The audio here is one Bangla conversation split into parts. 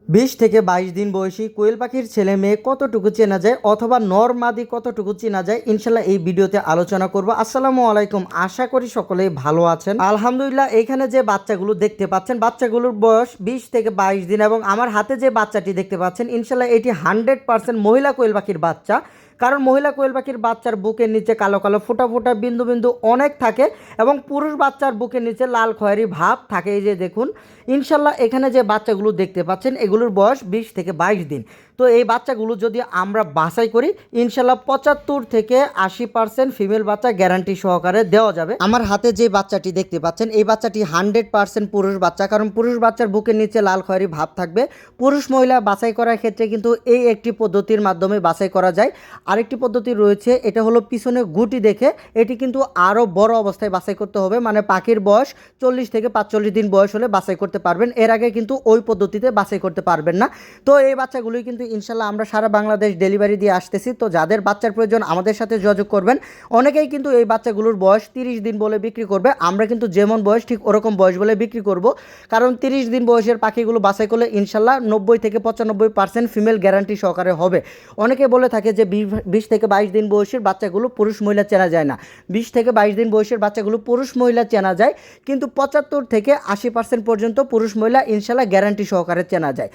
২০ থেকে ২২ দিন বয়সী কোয়েল পাখির ছেলে মেয়ে কতটুকু চেনা যায় অথবা নর মাদি কতটুকু চেনা যায় ইনশাল্লাহ এই ভিডিওতে আলোচনা করব। আসসালামু আলাইকুম, আশা করি সকলেই ভালো আছেন। আলহামদুলিল্লাহ, এখানে যে বাচ্চাগুলো দেখতে পাচ্ছেন বাচ্চাগুলোর বয়স ২০ থেকে ২২ দিন এবং আমার হাতে যে বাচ্চাটি দেখতে পাচ্ছেন ইনশাল্লাহ এটি 100% মহিলা কোয়েল পাখির বাচ্চা। কারণ মহিলা কোয়েল পাখির বাচ্চার বুকের নিচে কালো কালো ফোঁটা ফোঁটা বিন্দু বিন্দু অনেক থাকে এবং পুরুষ বাচ্চার বুকের নিচে লাল খয়েরি ভাব থাকে। এই যে দেখুন, ইনশাল্লাহ এখানে যে বাচ্চাগুলো দেখতে পাচ্ছেন এগুলোর বয়স ২০ থেকে ২২ দিন। তো এই বাচ্চাগুলো যদি আমরা বাছাই করি ইনশাল্লাহ ৭৫ থেকে ৮০% ফিমেল বাচ্চা গ্যারান্টি সহকারে দেওয়া যাবে। আমার হাতে যে বাচ্চাটি দেখতে পাচ্ছেন এই বাচ্চাটি 100% পুরুষ বাচ্চা, কারণ পুরুষ বাচ্চার বুকের নিচে লাল খয়েরি ভাব থাকবে। পুরুষ মহিলা বাছাই করার ক্ষেত্রে কিন্তু এই একটি পদ্ধতির মাধ্যমে বাছাই করা যায়। আরেকটি পদ্ধতি রয়েছে, এটা হলো পিছনে গুটি দেখে, এটি কিন্তু আরও বড় অবস্থায় বাছাই করতে হবে, মানে পাখির বয়স 40 থেকে 45 দিন বয়স হলে বাছাই করতে পারবেন। এর আগে কিন্তু ওই পদ্ধতিতে বাছাই করতে পারবেন না। তো এই বাচ্চাগুলোই কিন্তু ইনশাল্লাহ আমরা সারা বাংলাদেশ ডেলিভারি দিয়ে আসতেছি। তো যাদের বাচ্চার প্রয়োজন আমাদের সাথে যোগাযোগ করবেন। অনেকেই কিন্তু এই বাচ্চাগুলোর বয়স 30 দিন বলে বিক্রি করবে, আমরা কিন্তু যেমন বয়স ঠিক ওরকম বয়স বলে বিক্রি করব। কারণ 30 দিন বয়সের পাখিগুলো বাছাই করলে ইনশাল্লাহ 90 থেকে 95% ফিমেল গ্যারান্টি সহকারে হবে। অনেকে বলে থাকে যে 20 থেকে 22 দিন বয়সের বাচ্চাগুলো পুরুষ মহিলা চেনা যায় না। 20 থেকে 22 দিন বয়সের বাচ্চাগুলো পুরুষ মহিলা চেনা যায়, কিন্তু 75 থেকে 80% পর্যন্ত পুরুষ মহিলা ইনশাল্লাহ গ্যারান্টি সহকারে চেনা যায়।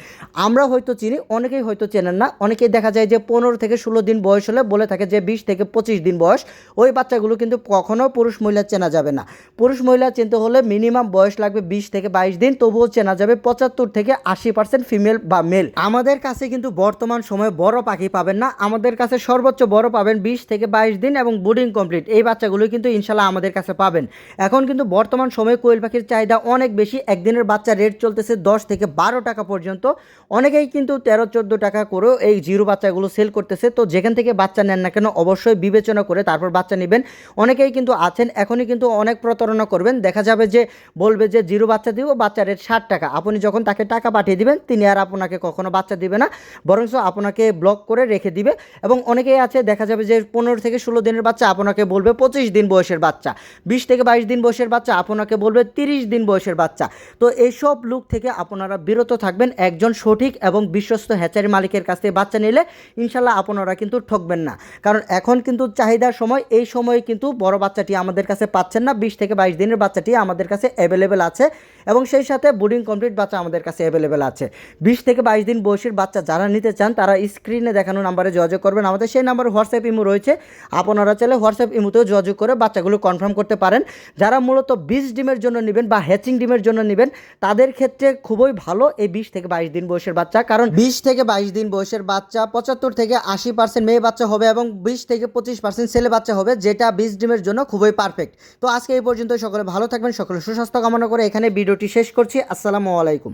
আমরা হয়তো চিনি, অনেকেই হয়তো চেনেন না। অনেকেই দেখা যায় যে 15 থেকে 16 দিন বয়স হলে বলে থাকে যে 20 থেকে 25 দিন বয়স, ওই বাচ্চাগুলো কিন্তু কখনো পুরুষ মহিলা চেনা যাবে না। পুরুষ মহিলা চিনতে হলে মিনিমাম বয়স লাগবে 20 থেকে 22 দিন, তবুও চেনা যাবে 75 থেকে 80% ফিমেল বা মেল। আমাদের কাছে কিন্তু বর্তমান সময়ে বড় পাখি পাবেন না, আমাদের কাছে সর্বোচ্চ বড় পাবেন 20 থেকে 22 দিন এবং বুডিং কমপ্লিট এই বাচ্চাগুলো কিন্তু ইনশাল্লাহ আমাদের কাছে পাবেন। এখন কিন্তু বর্তমান সময়ে কোয়েল পাখির চাহিদা অনেক বেশি, একদিনের বাচ্চা রেট চলতেছে 10 থেকে 12 টাকা পর্যন্ত। অনেকেই কিন্তু 13-14 টাকা করেও এই জিরো বাচ্চাগুলো সেল করতেছে। তো যেখান থেকে বাচ্চা নেন না কেন অবশ্যই বিবেচনা করে তারপর বাচ্চা নেবেন। অনেকেই কিন্তু আছেন এখনই কিন্তু অনেক প্রতারণা করবেন, দেখা যাবে যে বলবে যে জিরো বাচ্চা দিব, বাচ্চা রেট 60 টাকা। আপনি যখন তাকে টাকা পাঠিয়ে দিবেন তিনি আর আপনাকে কখনো বাচ্চা দিবে না, বরঞ্চ আপনাকে ব্লক করে রেখে দিবে। এবং অনেকেই আছে দেখা যাবে যে 15 থেকে 16 দিনের বাচ্চা আপনাকে বলবে 25 দিন বয়সের বাচ্চা, 20 থেকে 22 দিন বয়সের বাচ্চা আপনাকে বলবে 30 দিন বয়সের বাচ্চা। তো এইসব লুক থেকে আপনারা বিরত থাকবেন। একজন সঠিক এবং বিশ্বস্ত হ্যাচারি মালিকের কাছ থেকে বাচ্চা নিলে ইনশাল্লাহ আপনারা কিন্তু ঠকবেন না। কারণ এখন কিন্তু চাহিদার সময়, এই সময়ে কিন্তু বড় বাচ্চাটি আমাদের কাছে পাচ্ছেন না, 20 থেকে 22 দিনের বাচ্চাটি আমাদের কাছে অ্যাভেলেবেল আছে এবং সেই সাথে বুডিং কমপ্লিট বাচ্চা আমাদের কাছে অ্যাভেলেবেল আছে। 20 থেকে 22 দিন বয়সের বাচ্চা যারা নিতে চান তারা স্ক্রিনে দেখানো নাম্বারে যোগাযোগ করবেন। আমাদের সেই নাম্বারে হোয়াটসঅ্যাপ ইমো রয়েছে, আপনারা চাইলে হোয়াটসঅ্যাপ ইমোতেও যোগাযোগ করে বাচ্চাগুলো কনফার্ম করতে পারেন। যারা মূলত 20 ডিমের জন্য নেবেন বা হ্যাচিং ডিমের জন্য নেবেন তাদের ক্ষেত্রে খুবই ভালো এই 20 থেকে 22 দিন বয়সের বাচ্চা, কারণ 20 থেকে 22 দিন বয়সের বাচ্চা 75 থেকে 80% মেয়ে বাচ্চা হবে এবং 20 থেকে 25% ছেলে বাচ্চা হবে, যেটা 20 ডিমের জন্য খুবই পারফেক্ট। তো আজকে এই পর্যন্ত, সকলে ভালো থাকবেন, সকলে সুস্বাস্থ্য কামনা করে এখানে ভিডিওটি শেষ করছি। আসসালামু আলাইকুম।